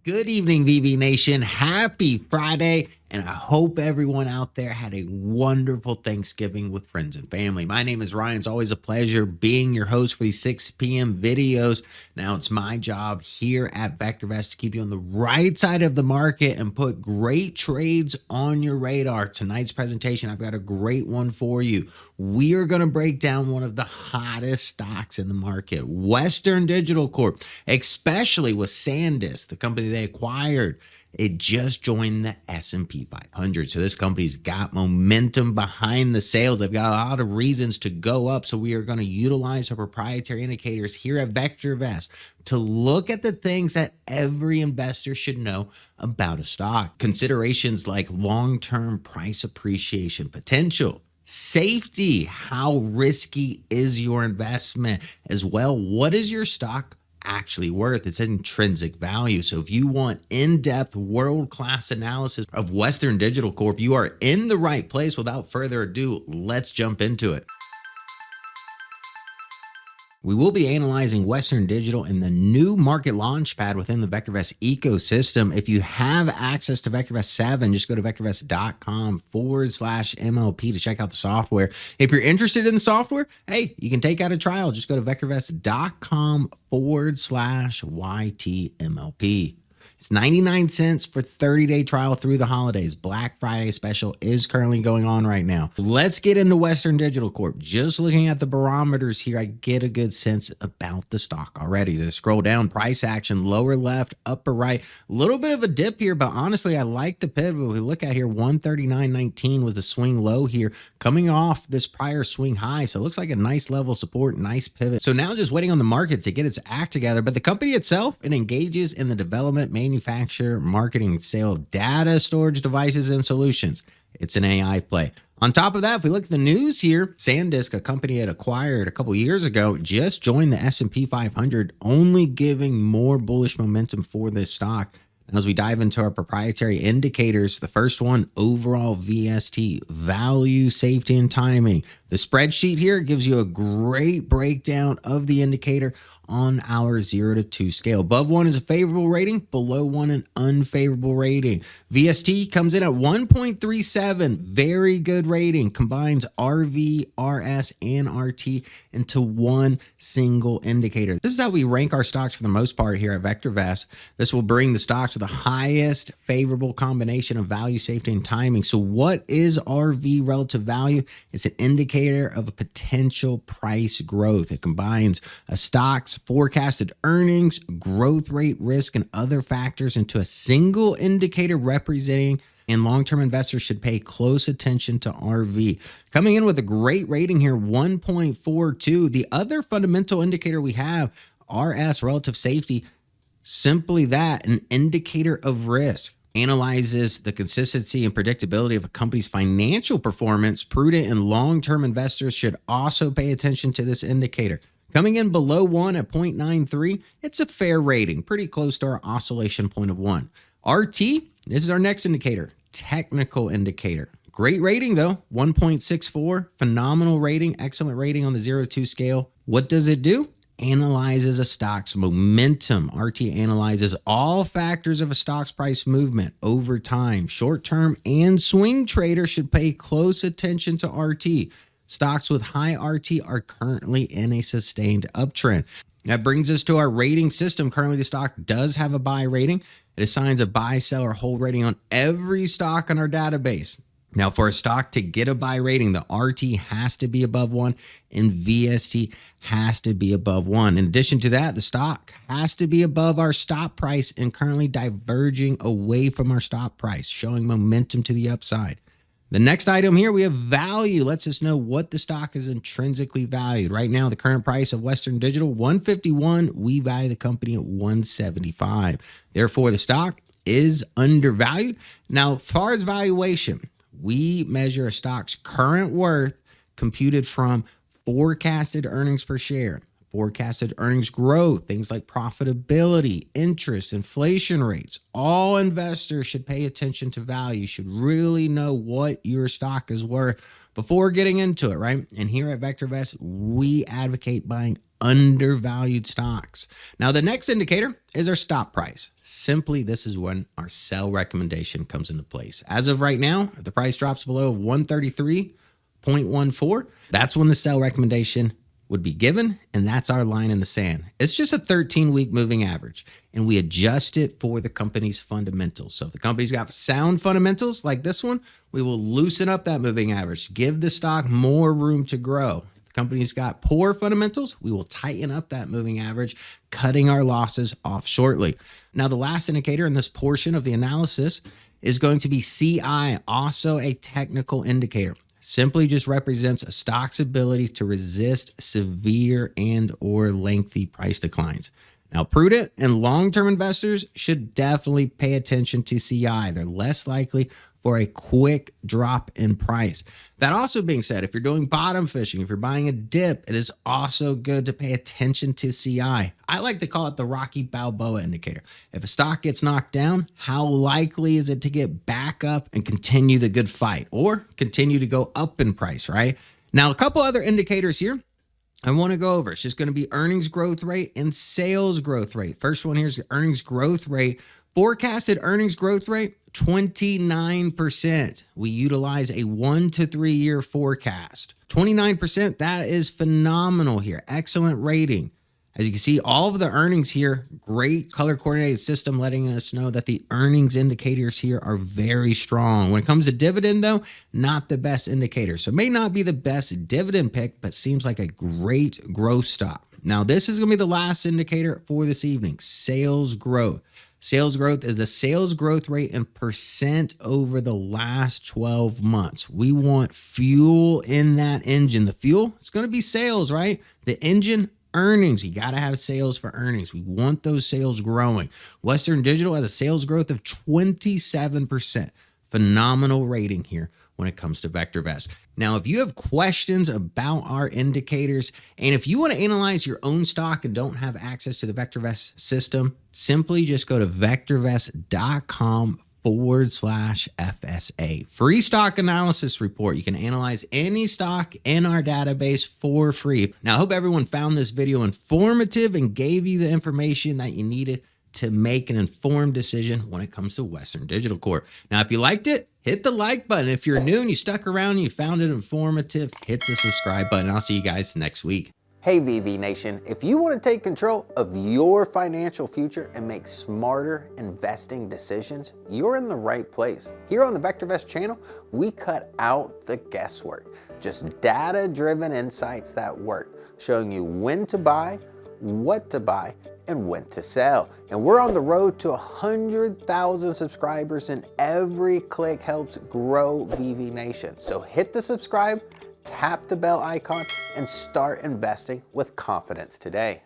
Good evening, VV Nation. Happy Friday. And I hope everyone out there had a wonderful Thanksgiving with friends and family. My name is Ryan. It's always a pleasure being your host for these 6 p.m. videos. Now it's my job here at VectorVest to keep you on the right side of the market and put great trades on your radar. Tonight's presentation, I've got a great one for you. We are going to break down one of the hottest stocks in the market, Western Digital Corp, especially with SanDisk, the company they acquired. It just joined the S&P 500. So this company's got momentum behind the sales. They've got a lot of reasons to go up. So we are going to utilize our proprietary indicators here at VectorVest to look at the things that every investor should know about a stock. Considerations like long-term price appreciation potential, safety, how risky is your investment, as well, what is your stock actually worth, its intrinsic value. So if you want in-depth world-class analysis of Western Digital Corp, you are in the right place. Without further ado, let's jump into it. We will be analyzing Western Digital in the new market Launchpad within the VectorVest ecosystem. If you have access to VectorVest 7, just go to vectorvest.com/MLP to check out the software. If you're interested in the software, hey, you can take out a trial. Just go to vectorvest.com/YTMLP. It's 99 cents for 30-day trial through the holidays. Black Friday special is currently going on right now. Let's get into Western Digital Corp. Just looking at the barometers here, I get a good sense about the stock already. As I scroll down, price action, lower left, upper right, a little bit of a dip here, but honestly, I like the pivot. We look at here, 139.19 was the swing low here, coming off this prior swing high. So it looks like a nice level of support, nice pivot. So now just waiting on the market to get its act together. But the company itself, it engages in the development, manufacture, marketing, and sale of data storage devices and solutions. It's an AI play. On top of that, if we look at the news here, SanDisk, a company it acquired a couple years ago, just joined the S&P 500, only giving more bullish momentum for this stock. As we dive into our proprietary indicators, the first one, overall VST, value, safety, and timing. The spreadsheet here gives you a great breakdown of the indicator on our 0 to 2 scale. Above 1 is a favorable rating, below 1 an unfavorable rating. VST comes in at 1.37, very good rating, combines RV, RS, and RT into one single indicator. This is how we rank our stocks for the most part here at VectorVest. This will bring the stocks to the highest favorable combination of value, safety, and timing. So what is RV relative value? It's an indicator of a potential price growth. It combines a stock's forecasted earnings, growth rate, risk, and other factors into a single indicator representing, and long-term investors should pay close attention to RV. Coming in with a great rating here, 1.42. The other fundamental indicator we have, RS, relative safety, simply that, an indicator of risk. Analyzes the consistency and predictability of a company's financial performance. Prudent and long-term investors should also pay attention to this indicator. Coming in below 1 at 0.93, it's a fair rating, pretty close to our oscillation point of 1. RT, this is our next indicator, technical indicator. Great rating though, 1.64, phenomenal rating, excellent rating on the 0 to 2 scale. What does it do? Analyzes a stock's momentum. RT analyzes all factors of a stock's price movement over time. Short-term and swing traders should pay close attention to RT. Stocks with high RT are currently in a sustained uptrend. That brings us to our rating system. Currently, the stock does have a buy rating. It assigns a buy, sell, or hold rating on every stock on our database. Now, for a stock to get a buy rating, the RT has to be above 1 and VST has to be above 1. In addition to that, the stock has to be above our stop price and currently diverging away from our stop price, showing momentum to the upside. The next item here, we have value. Lets us know what the stock is intrinsically valued. Right now, the current price of Western Digital, $151. We value the company at $175. Therefore, the stock is undervalued. Now, as far as valuation, we measure a stock's current worth computed from forecasted earnings per share, forecasted earnings growth, things like profitability, interest, inflation rates. All investors should pay attention to value. You should really know what your stock is worth before getting into it, right? And here at VectorVest, we advocate buying undervalued stocks. Now, the next indicator is our stop price. Simply, this is when our sell recommendation comes into place. As of right now, if the price drops below 133.14, that's when the sell recommendation would be given, and that's our line in the sand. It's just a 13-week moving average, and we adjust it for the company's fundamentals. So if the company's got sound fundamentals like this one, we will loosen up that moving average, give the stock more room to grow. Company's got poor fundamentals, we will tighten up that moving average, cutting our losses off shortly. Now, the last indicator in this portion of the analysis is going to be CI, also a technical indicator. Simply just represents a stock's ability to resist severe and or lengthy price declines. Now, prudent and long-term investors should definitely pay attention to CI. They're less likely for a quick drop in price. That also being said, if you're doing bottom fishing, if you're buying a dip, it is also good to pay attention to CI. I like to call it the Rocky Balboa indicator. If a stock gets knocked down, how likely is it to get back up and continue the good fight or continue to go up in price, right? Now, a couple other indicators here I want to go over. It's just going to be earnings growth rate and sales growth rate. First one here is the earnings growth rate. Forecasted earnings growth rate, 29%. We utilize a 1 to 3 year forecast. 29%, that is phenomenal here. Excellent rating. As you can see, all of the earnings here, great color coordinated system letting us know that the earnings indicators here are very strong. When it comes to dividend though, not the best indicator. So it may not be the best dividend pick, but seems like a great growth stock. Now this is gonna be the last indicator for this evening, sales growth. Sales growth is the sales growth rate in percent over the last 12 months. We want fuel in that engine. The fuel, it's going to be sales, right? The engine, earnings. You got to have sales for earnings. We want those sales growing. Western Digital has a sales growth of 27%. Phenomenal rating here when it comes to VectorVest. Now, if you have questions about our indicators, and if you want to analyze your own stock and don't have access to the VectorVest system, simply just go to vectorvest.com/FSA. Free stock analysis report. You can analyze any stock in our database for free. Now, I hope everyone found this video informative and gave you the information that you needed to make an informed decision when it comes to Western Digital Corp. Now, if you liked it, hit the like button. If you're new and you stuck around and you found it informative, hit the subscribe button. I'll see you guys next week. Hey VV Nation, if you want to take control of your financial future and make smarter investing decisions, you're in the right place. Here on the VectorVest channel, we cut out the guesswork. Just data-driven insights that work, showing you when to buy, what to buy, and when to sell. And we're on the road to 100,000 subscribers, and every click helps grow VV Nation. So hit the subscribe, tap the bell icon, and start investing with confidence today.